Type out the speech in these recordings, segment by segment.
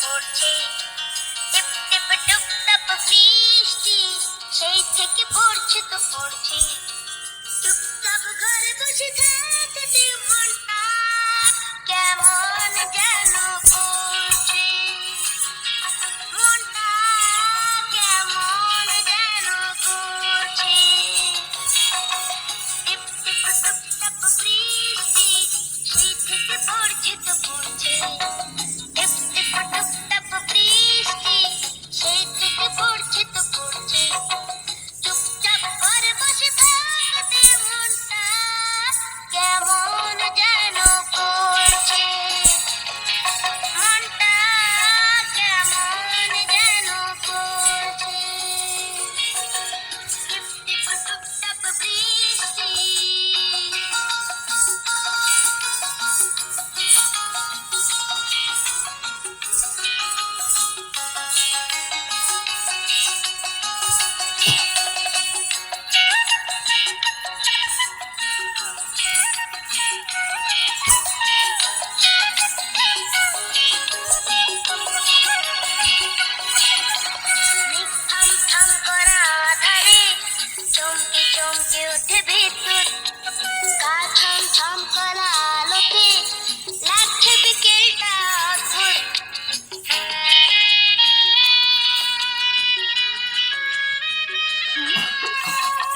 পড়ছে, টিপ টিপ টুপ টাপ বৃষ্টি সেই থেকে পড়ছে তো পড়ছে। চুপচাপ ঘরে বসে থাকতে মনটা কেমন যেন করছে, মনটা কেমন যেন করছে। টিপ টিপ টুপ টাপ বৃষ্টি সেই থেকে পড়ছে তো পড়ছে, টিপ টিপ টুপ টাপ বৃষ্টি সেই থেকে পড়ছে তো পড়ছে। চুপচাপ ঘরে বসে থাকতে মনটা কেমন যেন করছে, মনটা কেমন যেন করছে। টিপ টিপ টুপ টাপ বৃষ্টি। মেঘ থাম থাম করা আঁধারে চমকে চমকে ওঠে বিদ্যুৎ, গা ছম ছম করা আলোতে লাগছে বিকেলটা অদ্ভুত।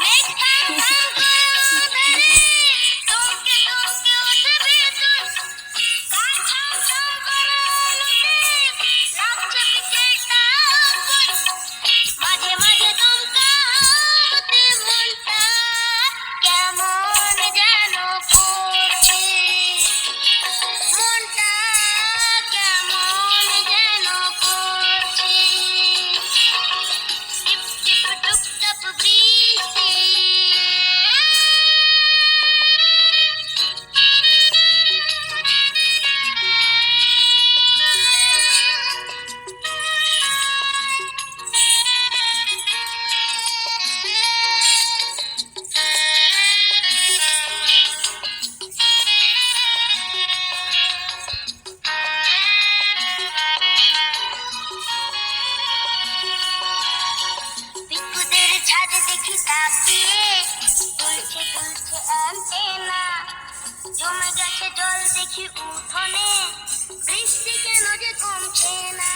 মেঘ থাম থাম করা আঁধারে চমকে চমকে ওঠে বিদ্যুৎ, গা ছম ছম করা আলোতে লাগছে বিকেলটা অদ্ভুত। মাঝে মাঝে দমকা হাওয়াতে মনটা কেমন যেন করছে, মনটা কেমন যেন করছে। টিপ টিপ টুপ টাপ বৃষ্টি। বিদ্যুতের ছাদে দেখি তাকিয়ে দুলছে দুলছে অ্যান্টেনা, জমে গেছে জল দেখি উঠোনে, বৃষ্টি কেন যে কমছে না।